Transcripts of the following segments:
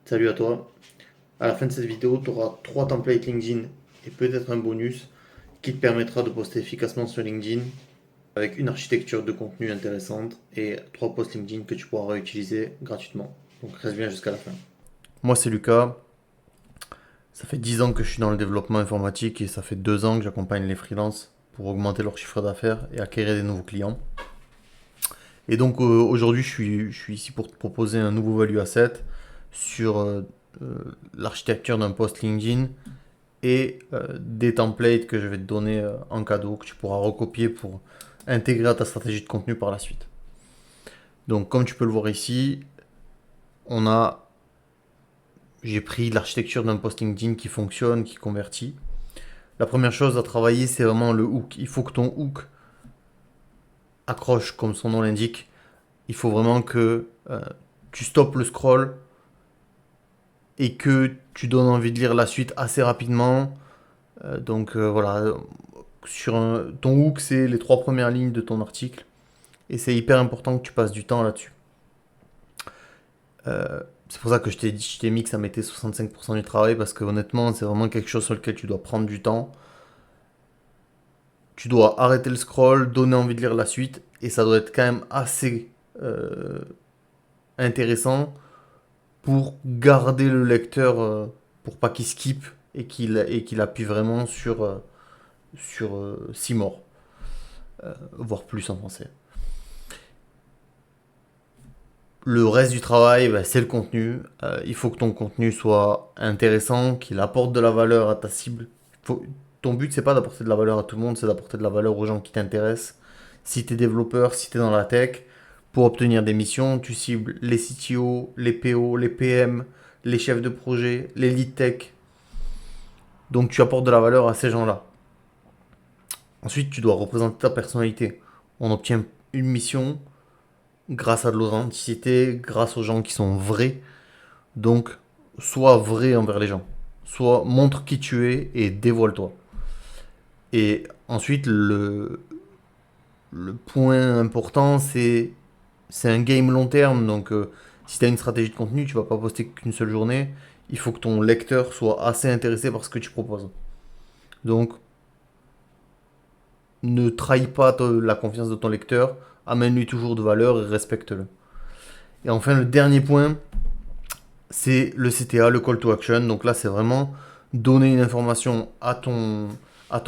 Salut à toi. À la fin de cette vidéo, tu auras 3 templates LinkedIn et peut-être un bonus qui te permettra de poster efficacement sur LinkedIn avec une architecture de contenu intéressante et 3 posts LinkedIn que tu pourras réutiliser gratuitement. Donc reste bien jusqu'à la fin. Moi c'est Lucas, ça fait 10 ans que je suis dans le développement informatique et ça fait 2 ans que j'accompagne les freelances pour augmenter leur chiffre d'affaires et acquérir des nouveaux clients. Et donc aujourd'hui je suis ici pour te proposer un nouveau value asset sur l'architecture d'un post LinkedIn et des templates que je vais te donner en cadeau que tu pourras recopier pour intégrer à ta stratégie de contenu par la suite. Donc comme tu peux le voir ici, on a j'ai pris l'architecture d'un post LinkedIn qui fonctionne, qui convertit. La première chose à travailler, c'est vraiment le hook. Il faut que ton hook accroche comme son nom l'indique. Il faut vraiment que tu stoppes le scroll et que tu donnes envie de lire la suite assez rapidement. Voilà, ton hook, c'est les 3 premières lignes de ton article. Et c'est hyper important que tu passes du temps là-dessus. C'est pour ça que je t'ai mis que ça mettait 65% du travail, parce que honnêtement, c'est vraiment quelque chose sur lequel tu dois prendre du temps. Tu dois arrêter le scroll, donner envie de lire la suite, et ça doit être quand même assez euh, intéressant pour garder le lecteur, pour pas qu'il skip et qu'il appuie vraiment sur 6 morts, voire plus en français. Le reste du travail, bah, c'est le contenu. Il faut que ton contenu soit intéressant, qu'il apporte de la valeur à ta cible. Ton but, c'est pas d'apporter de la valeur à tout le monde, c'est d'apporter de la valeur aux gens qui t'intéressent. Si tu es développeur, si tu es dans la tech, pour obtenir des missions, tu cibles les CTO, les PO, les PM, les chefs de projet, les lead tech. Donc tu apportes de la valeur à ces gens-là. Ensuite, tu dois représenter ta personnalité. On obtient une mission grâce à de l'authenticité, grâce aux gens qui sont vrais. Donc, sois vrai envers les gens. Soit montre qui tu es et dévoile-toi. Et ensuite, le point important, c'est un game long terme. Donc, si tu as une stratégie de contenu, tu vas pas poster qu'une seule journée. Il faut que ton lecteur soit assez intéressé par ce que tu proposes. Donc, ne trahis pas la confiance de ton lecteur. Amène-lui toujours de valeur et respecte-le. Et enfin, le dernier point, c'est le CTA, le call to action. Donc là, c'est vraiment donner une information à ton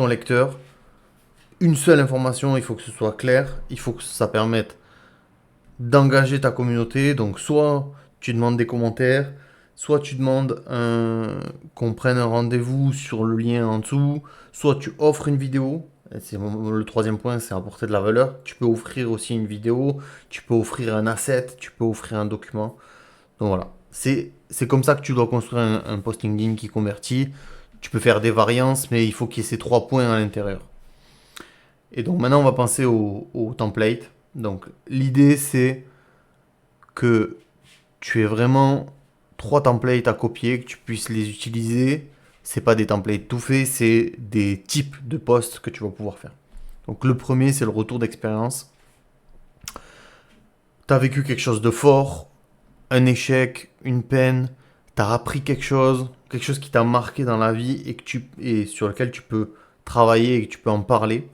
lecteur. Une seule information, il faut que ce soit clair, il faut que ça permette d'engager ta communauté. Donc soit tu demandes des commentaires, soit tu demandes qu'on prenne un rendez-vous sur le lien en dessous, soit tu offres une vidéo. Et c'est le troisième point, c'est apporter de la valeur. Tu peux offrir aussi une vidéo, tu peux offrir un asset, tu peux offrir un document. Donc voilà, c'est comme ça que tu dois construire un post LinkedIn qui convertit. Tu peux faire des variances, mais il faut qu'il y ait ces 3 points à l'intérieur. Et donc maintenant, on va penser au template. Donc l'idée, c'est que tu aies vraiment 3 templates à copier, que tu puisses les utiliser. C'est pas des templates tout faits, c'est des types de posts que tu vas pouvoir faire. Donc le premier, c'est le retour d'expérience. Tu as vécu quelque chose de fort, un échec, une peine, tu as appris quelque chose qui t'a marqué dans la vie et sur lequel tu peux travailler et que tu peux en parler.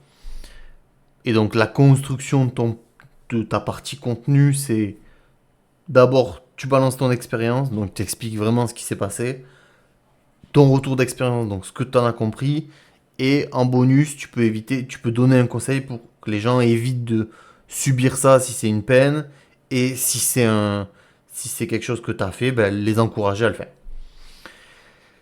Et donc la construction de ta partie contenu, c'est d'abord tu balances ton expérience, donc tu expliques vraiment ce qui s'est passé, ton retour d'expérience, donc ce que tu en as compris, et en bonus, tu peux donner un conseil pour que les gens évitent de subir ça si c'est une peine, et si c'est quelque chose que tu as fait, ben, les encourager à le faire.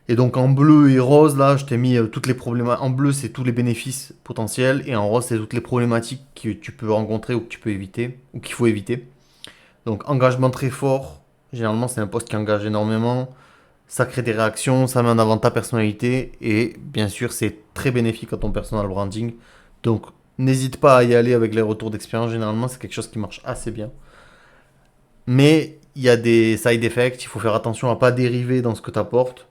Et donc en bleu et rose, là, je t'ai mis toutes les problématiques. En bleu, c'est tous les bénéfices potentiels, et en rose, c'est toutes les problématiques que tu peux rencontrer ou que tu peux éviter, ou qu'il faut éviter. Donc engagement très fort, généralement c'est un poste qui engage énormément, ça crée des réactions, ça met en avant ta personnalité, et bien sûr c'est très bénéfique à ton personal branding. Donc n'hésite pas à y aller avec les retours d'expérience, généralement c'est quelque chose qui marche assez bien. Mais il y a des side effects, il faut faire attention à ne pas dériver dans ce que tu apportes.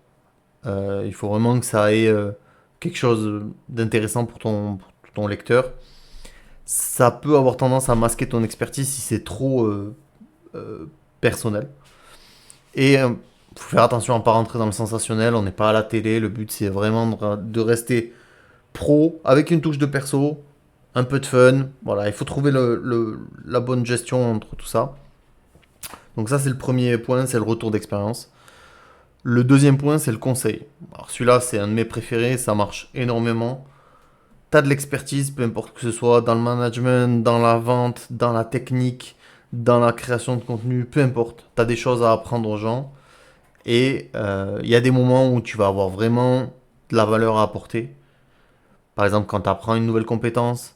Il faut vraiment que ça ait quelque chose d'intéressant pour ton lecteur. Ça peut avoir tendance à masquer ton expertise si c'est trop personnel. Et faut faire attention à ne pas rentrer dans le sensationnel, on n'est pas à la télé, le but c'est vraiment de rester pro, avec une touche de perso, un peu de fun, voilà, il faut trouver la bonne gestion entre tout ça. Donc ça c'est le premier point, c'est le retour d'expérience. Le deuxième point c'est le conseil. Alors celui-là c'est un de mes préférés, ça marche énormément. T'as de l'expertise, peu importe que ce soit dans le management, dans la vente, dans la technique, dans la création de contenu, peu importe. T'as des choses à apprendre aux gens. Et il y a des moments où tu vas avoir vraiment de la valeur à apporter. Par exemple, quand tu apprends une nouvelle compétence,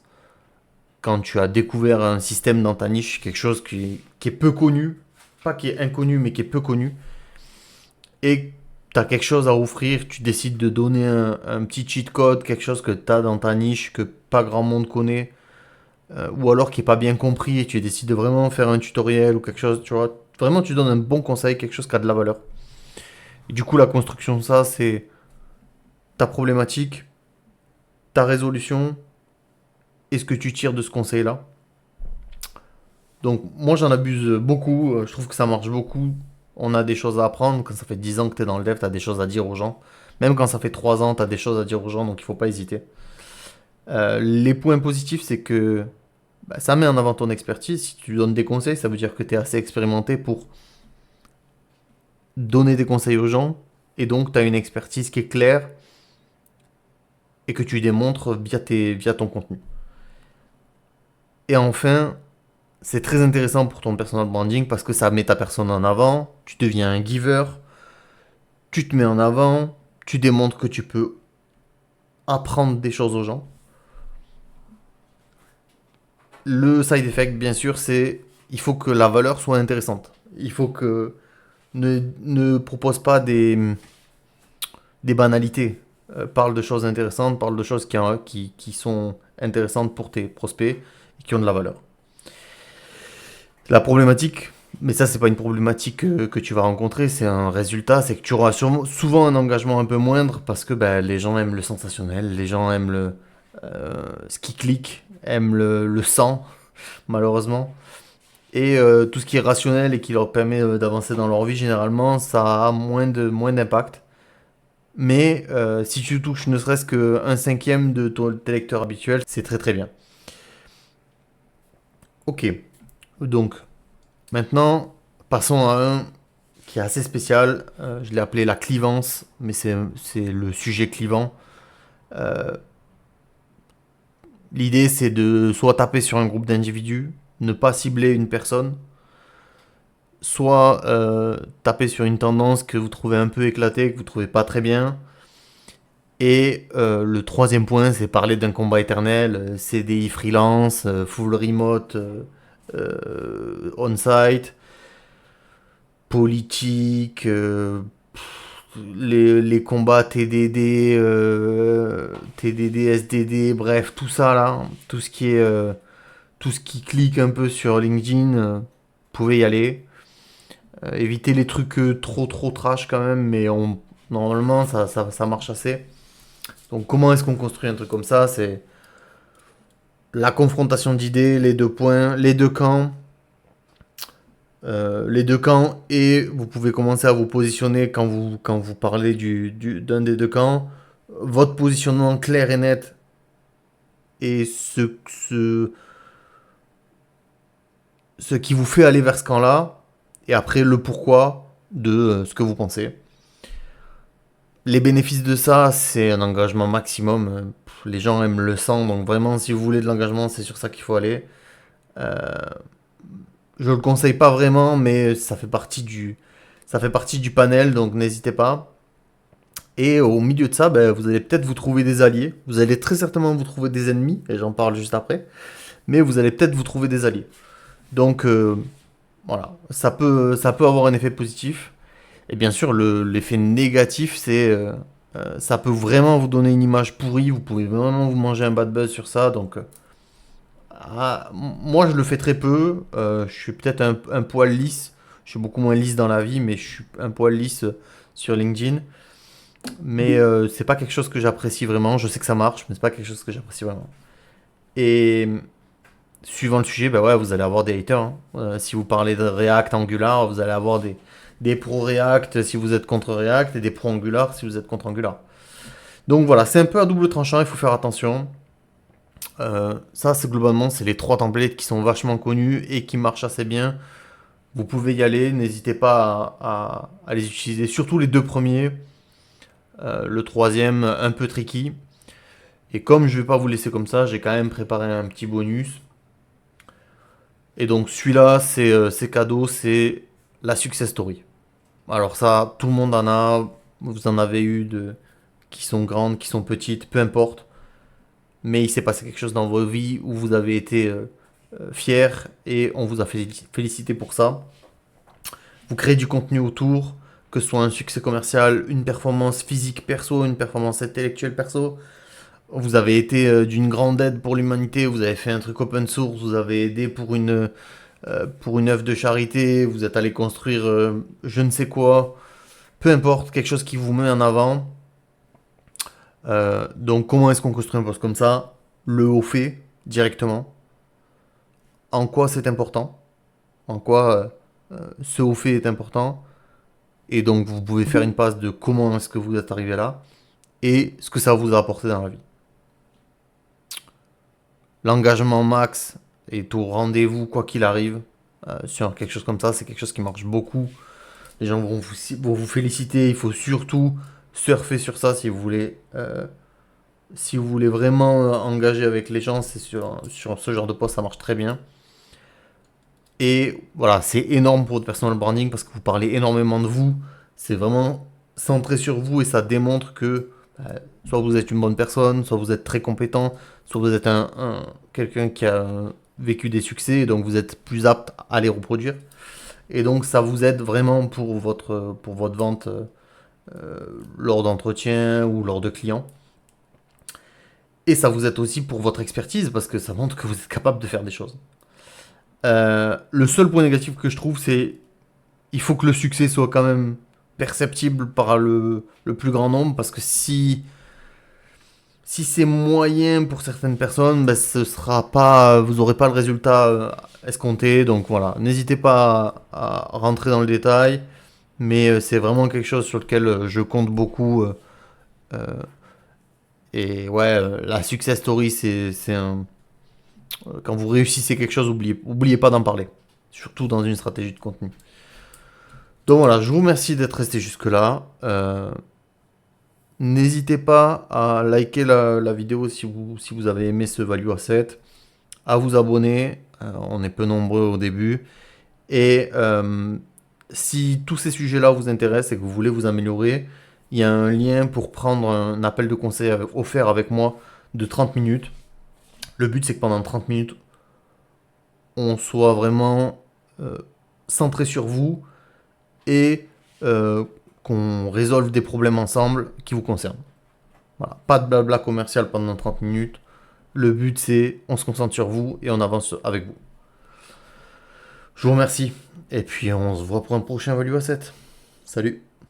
quand tu as découvert un système dans ta niche, quelque chose qui est peu connu, pas qui est inconnu, mais qui est peu connu, et tu as quelque chose à offrir, tu décides de donner un petit cheat code, quelque chose que tu as dans ta niche, que pas grand monde connaît, ou alors qui est pas bien compris, et tu décides de vraiment faire un tutoriel ou quelque chose, tu vois, vraiment tu donnes un bon conseil, quelque chose qui a de la valeur. Et du coup, la construction de ça, c'est ta problématique, ta résolution et ce que tu tires de ce conseil-là. Donc, moi, j'en abuse beaucoup. Je trouve que ça marche beaucoup. On a des choses à apprendre. Quand ça fait 10 ans que tu es dans le dev, tu as des choses à dire aux gens. Même quand ça fait 3 ans, tu as des choses à dire aux gens, donc il faut pas hésiter. Les points positifs, c'est que bah, ça met en avant ton expertise. Si tu donnes des conseils, ça veut dire que tu es assez expérimenté pour donner des conseils aux gens. Et donc, tu as une expertise qui est claire et que tu démontres via ton contenu. Et enfin, c'est très intéressant pour ton personal branding parce que ça met ta personne en avant, tu deviens un giver, tu te mets en avant, tu démontres que tu peux apprendre des choses aux gens. Le side effect, bien sûr, c'est il faut que la valeur soit intéressante. Il faut que ne propose pas des banalités. Parle de choses intéressantes, parle de choses qui sont intéressantes pour tes prospects et qui ont de la valeur. La problématique, mais ça c'est pas une problématique que tu vas rencontrer, c'est un résultat, c'est que tu auras souvent un engagement un peu moindre parce que ben, les gens aiment le sensationnel, les gens aiment ce qui clique, aiment le sang, malheureusement. Et tout ce qui est rationnel et qui leur permet d'avancer dans leur vie, généralement, ça a moins d'impact. Mais si tu touches ne serait-ce qu'un cinquième de tes lecteurs habituels, c'est très très bien. Ok, donc maintenant, passons à un qui est assez spécial. Je l'ai appelé la clivance, mais c'est le sujet clivant. Euh, L'idée, c'est de soit taper sur un groupe d'individus, ne pas cibler une personne, soit taper sur une tendance que vous trouvez un peu éclatée, que vous trouvez pas très bien. Et le troisième point, c'est parler d'un combat éternel, CDI freelance, full remote, on-site, politique, les combats TDD, TDD, SDD, bref, tout ça là, tout ce qui clique un peu sur LinkedIn, vous pouvez y aller. Évitez les trucs trop trash quand même, mais normalement ça marche assez. Donc comment est-ce qu'on construit un truc comme ça? C'est la confrontation d'idées, les deux points, les deux camps, et vous pouvez commencer à vous positionner quand vous parlez d'un des deux camps. Votre positionnement clair et net et ce qui vous fait aller vers ce camp-là, et après le pourquoi de ce que vous pensez. Les bénéfices de ça, c'est un engagement maximum. Les gens aiment le sang, donc vraiment, si vous voulez de l'engagement, c'est sur ça qu'il faut aller. Euh, je le conseille pas vraiment, mais ça fait partie du panel, donc n'hésitez pas. Et au milieu de ça, ben, vous allez peut-être vous trouver des alliés. Vous allez très certainement vous trouver des ennemis, et j'en parle juste après. Mais vous allez peut-être vous trouver des alliés. Donc voilà, ça peut avoir un effet positif. Et bien sûr, l'effet négatif, c'est ça peut vraiment vous donner une image pourrie. Vous pouvez vraiment vous manger un bad buzz sur ça. Donc moi, je le fais très peu. Je suis peut-être un poil lisse. Je suis beaucoup moins lisse dans la vie, mais je suis un poil lisse sur LinkedIn. Mais c'est pas quelque chose que j'apprécie vraiment. Je sais que ça marche, mais c'est pas quelque chose que j'apprécie vraiment. Et suivant le sujet, bah ouais, vous allez avoir des haters, hein. Si vous parlez de React, Angular, vous allez avoir des pro React si vous êtes contre React et des pro Angular si vous êtes contre Angular. Donc voilà, c'est un peu à double tranchant, il faut faire attention. Ça, c'est globalement, c'est les 3 templates qui sont vachement connus et qui marchent assez bien. Vous pouvez y aller, n'hésitez pas à les utiliser, surtout les 2 premiers. Le troisième, un peu tricky. Et comme je vais pas vous laisser comme ça, j'ai quand même préparé un petit bonus. Et donc celui-là, c'est cadeau, c'est la success story. Alors ça, tout le monde en a. Vous en avez eu qui sont grandes, qui sont petites, peu importe. Mais il s'est passé quelque chose dans votre vie où vous avez été fier et on vous a félicité pour ça. Vous créez du contenu autour, que ce soit un succès commercial, une performance physique perso, une performance intellectuelle perso. Vous avez été d'une grande aide pour l'humanité, vous avez fait un truc open source, vous avez aidé pour une œuvre de charité, vous êtes allé construire je ne sais quoi, peu importe, quelque chose qui vous met en avant. Donc comment est-ce qu'on construit un poste comme ça? Le haut fait directement. En quoi c'est important? En quoi ce haut fait est important? Et donc vous pouvez faire une passe de comment est-ce que vous êtes arrivé là et ce que ça vous a apporté dans la vie. L'engagement max est au rendez-vous quoi qu'il arrive. Sur quelque chose comme ça, c'est quelque chose qui marche beaucoup. Les gens vont vous féliciter. Il faut surtout surfer sur ça si vous voulez vraiment engager avec les gens. C'est sur ce genre de poste, ça marche très bien. Et voilà, c'est énorme pour votre personal branding parce que vous parlez énormément de vous. C'est vraiment centré sur vous et ça démontre que soit vous êtes une bonne personne, soit vous êtes très compétent, soit vous êtes quelqu'un qui a vécu des succès et donc vous êtes plus apte à les reproduire. Et donc ça vous aide vraiment pour votre vente lors d'entretien ou lors de clients. Et ça vous aide aussi pour votre expertise parce que ça montre que vous êtes capable de faire des choses. Le seul point négatif que je trouve, c'est il faut que le succès soit quand même perceptible par le plus grand nombre parce que si c'est moyen pour certaines personnes, ben, vous n'aurez pas le résultat escompté. Donc voilà, n'hésitez pas à rentrer dans le détail, mais c'est vraiment quelque chose sur lequel je compte beaucoup. Euh, et ouais, la success story, c'est un. Quand vous réussissez quelque chose, oubliez pas d'en parler, surtout dans une stratégie de contenu. Donc voilà, je vous remercie d'être resté jusque-là. N'hésitez pas à liker la vidéo si vous avez aimé ce Value Asset, à vous abonner, on est peu nombreux au début, et si tous ces sujets-là vous intéressent et que vous voulez vous améliorer, il y a un lien pour prendre un appel de conseil offert avec moi de 30 minutes. Le but c'est que pendant 30 minutes, on soit vraiment centré sur vous et qu'on résolve des problèmes ensemble qui vous concernent. Voilà. Pas de blabla commercial pendant 30 minutes. Le but, c'est on se concentre sur vous et on avance avec vous. Je vous remercie. Et puis, on se voit pour un prochain Value Asset. Salut.